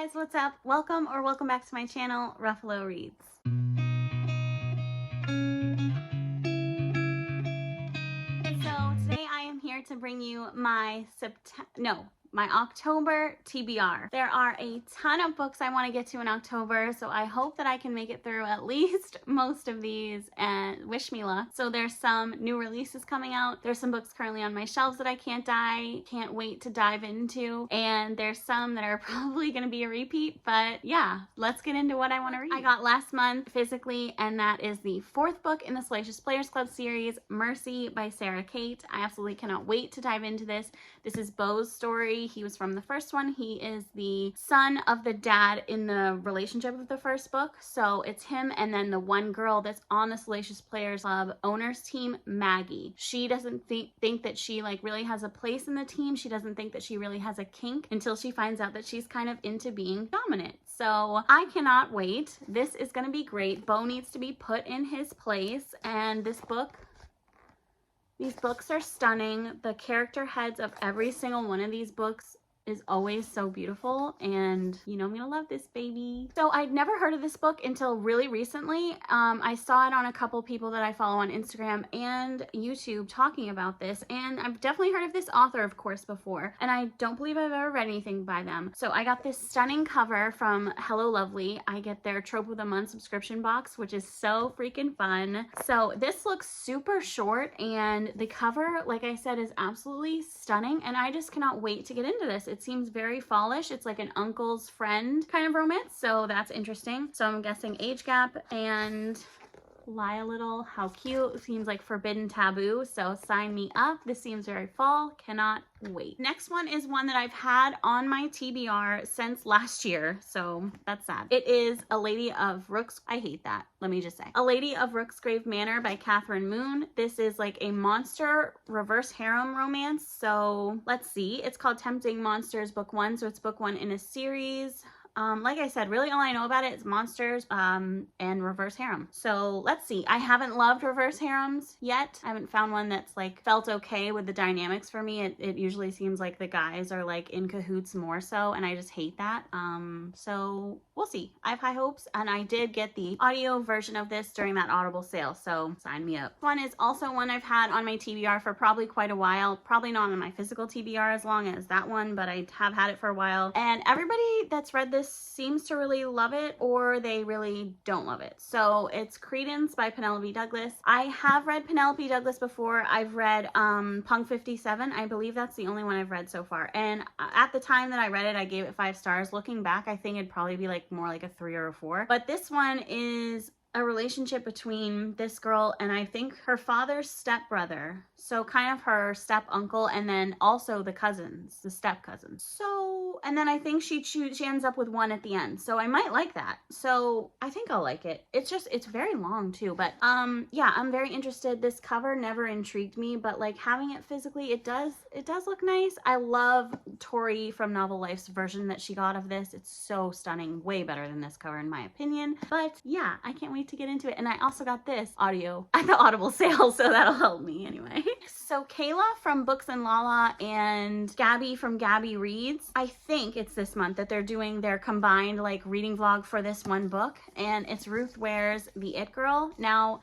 guys, what's up? Welcome back to my channel, Ruffalo Reads. So today I am here to bring you my October TBR. There are a ton of books I want to get to in October, so I hope that I can make it through at least most of these, and wish me luck. So there's some new releases coming out. There's some books currently on my shelves that I can't wait to dive into, and there's some that are probably going to be a repeat, but yeah, let's get into what I want to read. I got last month physically, and that is the 4th book in the Salacious Players Club series, Mercy by Sarah Kate. I absolutely cannot wait to dive into this. This is Beau's story. He was from the first one. He is the son of the dad in the relationship of the first book. So it's him and then the one girl that's on the Salacious Players Club owners team, Maggie. She doesn't think that she like really has a place in the team. She doesn't think that she really has a kink until she finds out that she's kind of into being dominant. So I cannot wait. This is going to be great. Beau needs to be put in his place, and these books are stunning. The character heads of every single one of these books is always so beautiful, and you know me to love this baby. So I'd never heard of this book until really recently. I saw it on a couple people that I follow on Instagram and YouTube talking about this, and I've definitely heard of this author, of course, before, and I don't believe I've ever read anything by them. So I got this stunning cover from Hello Lovely. I get their Trope of the Month subscription box, which is so freaking fun. So this looks super short, and the cover, like I said, is absolutely stunning, and I just cannot wait to get into this. It seems very fallish. It's like an uncle's friend kind of romance, so that's interesting. So I'm guessing age gap and lie a little. How cute. Seems like forbidden taboo, so sign me up. This seems very fall. Cannot wait. Next one is one that I've had on my TBR since last year, so that's sad. It is A Lady of Rooks. I hate that. Let me just say. A Lady of Rooksgrave Manor by Catherine Moon. This is like a monster reverse harem romance. So let's see. It's called Tempting Monsters Book 1, so it's book 1 in a series. Like I said, really all I know about it is monsters and reverse harem. So let's see. I haven't loved reverse harems yet. I haven't found one that's like felt okay with the dynamics for me. It usually seems like the guys are like in cahoots more so, and I just hate that. So we'll see. I have high hopes, and I did get the audio version of this during that Audible sale, so sign me up. One is also one I've had on my TBR for probably quite a while. Probably not on my physical TBR as long as that one, but I have had it for a while. And everybody that's read this seems to really love it, or they really don't love it. So it's Credence by Penelope Douglas. I have read Penelope Douglas before. I've read Punk 57. I believe that's the only one I've read so far. And at the time that I read it, I gave it 5 stars. Looking back, I think it'd probably be like more like a 3 or a 4. But this one is a relationship between this girl and I think her father's stepbrother. So kind of her step uncle, and then also the cousins, the step cousins. So, and then I think she ends up with one at the end. So I might like that. So I think I'll like it. It's very long too, but yeah, I'm very interested. This cover never intrigued me, but like having it physically, it does look nice. I love Tori from Novel Life's version that she got of this. It's so stunning, way better than this cover in my opinion. But yeah, I can't wait to get into it. And I also got this audio at the Audible sale, so that'll help me anyway. So Kayla from Books and Lala and Gabby from Gabby Reads, I think it's this month that they're doing their combined like reading vlog for this one book, and it's Ruth Ware's The It Girl. Now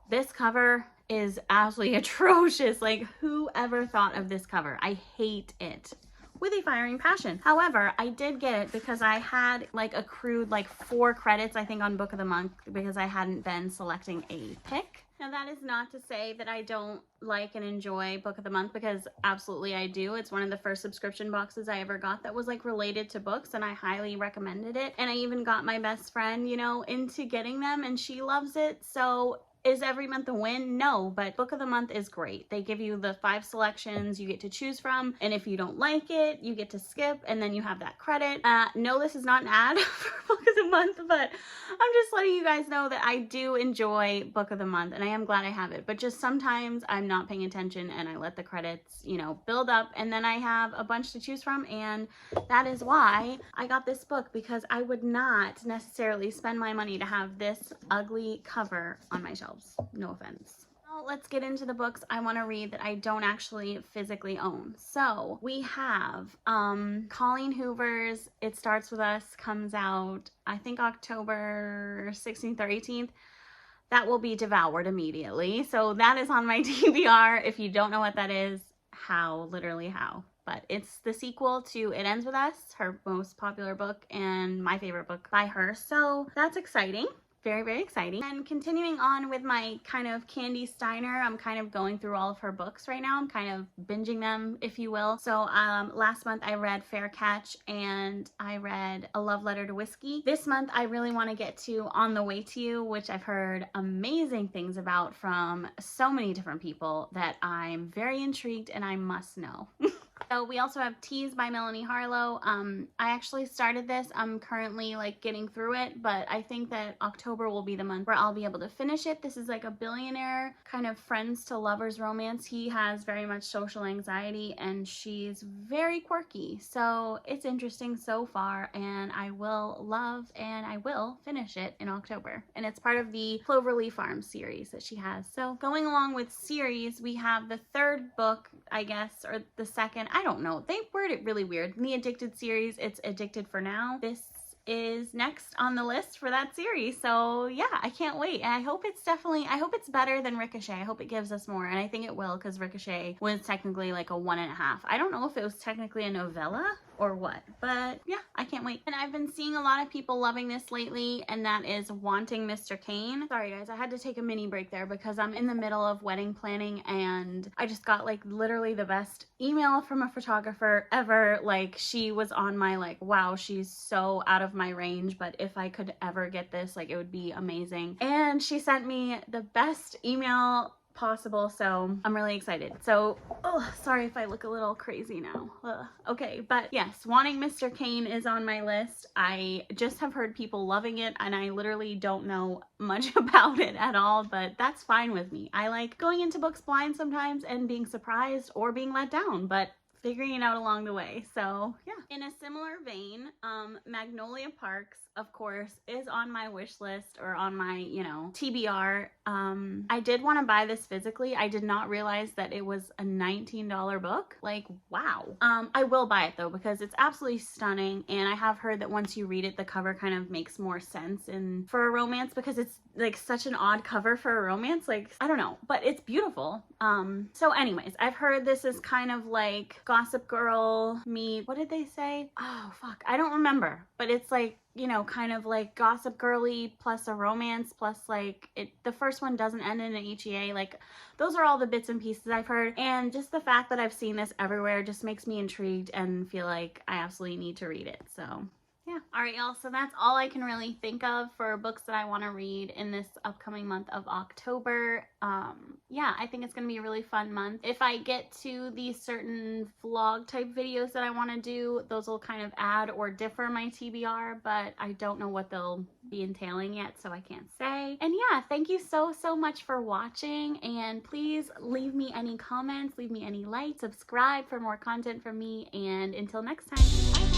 this cover is absolutely atrocious. Like, whoever thought of this cover? I hate it with a firing passion. However, I did get it because I had like accrued like 4 credits, I think, on Book of the Month because I hadn't been selecting a pick. Now that is not to say that I don't like and enjoy Book of the Month, because absolutely I do. It's one of the first subscription boxes I ever got that was like related to books, and I highly recommended it. And I even got my best friend, you know, into getting them, and she loves it. So is every month a win? No, but Book of the Month is great. They give you the 5 selections you get to choose from, and if you don't like it, you get to skip, and then you have that credit. No, this is not an ad for Book of the Month, but I'm just letting you guys know that I do enjoy Book of the Month, and I am glad I have it, but just sometimes I'm not paying attention, and I let the credits, you know, build up, and then I have a bunch to choose from, and that is why I got this book, because I would not necessarily spend my money to have this ugly cover on my shelf. No offense. Well, let's get into the books I want to read that I don't actually physically own. So we have Colleen Hoover's It Starts With Us, comes out I think October 16th or 18th. That will be devoured immediately. So that is on my TBR. If you don't know what that is, how, literally how. But it's the sequel to It Ends With Us, her most popular book and my favorite book by her. So that's exciting. Very, very exciting. And continuing on with my kind of Candy Steiner, I'm kind of going through all of her books right now. I'm kind of binging them, if you will. So last month I read Fair Catch and I read A Love Letter to Whiskey. This month I really want to get to On the Way to You, which I've heard amazing things about from so many different people that I'm very intrigued and I must know. So we also have Tease by Melanie Harlow. I actually started this. I'm currently like getting through it, but I think that October will be the month where I'll be able to finish it. This is like a billionaire kind of friends to lovers romance. He has very much social anxiety and she's very quirky. So it's interesting so far and I will love and I will finish it in October. And it's part of the Cloverleaf Farm series that she has. So going along with series, we have the third book, I guess, or the second. I don't know. They word it really weird. In the Addicted series, it's Addicted for Now. This is next on the list for that series. So yeah, I can't wait. And I hope it's better than Ricochet. I hope it gives us more. And I think it will because Ricochet was technically like a 1.5. I don't know if it was technically a novella or what, but yeah, I can't wait. And I've been seeing a lot of people loving this lately, and that is Wanting Mr. Kane. Sorry guys, I had to take a mini break there because I'm in the middle of wedding planning and I just got like literally the best email from a photographer ever. Like she was on my like, wow, she's so out of my range, but if I could ever get this, like it would be amazing. And she sent me the best email possible, so I'm really excited. So sorry if I look a little crazy now. Okay, but yes, Wanting Mr. Kane is on my list. I just have heard people loving it and I literally don't know much about it at all, but that's fine with me. I like going into books blind sometimes and being surprised or being let down, but figuring it out along the way. So yeah. In a similar vein, Magnolia Parks, of course, is on my wish list or on my, you know, TBR. I did want to buy this physically. I did not realize that it was a $19 book. Like, wow. I will buy it though because it's absolutely stunning, and I have heard that once you read it, the cover kind of makes more sense and for a romance because it's like such an odd cover for a romance. Like, I don't know, but it's beautiful. So anyways, I've heard this is kind of like Gossip Girl meet, what did they say? Oh fuck, I don't remember, but it's like, you know, kind of like Gossip Girly plus a romance plus like the first one doesn't end in an HEA. Like those are all the bits and pieces I've heard, and just the fact that I've seen this everywhere just makes me intrigued and feel like I absolutely need to read it. So yeah. All right, y'all. So that's all I can really think of for books that I want to read in this upcoming month of October. Yeah, I think it's going to be a really fun month. If I get to these certain vlog type videos that I want to do, those will kind of add or differ my TBR, but I don't know what they'll be entailing yet, so I can't say. And yeah, thank you so much for watching, and please leave me any comments, leave me any likes, subscribe for more content from me, and until next time, bye.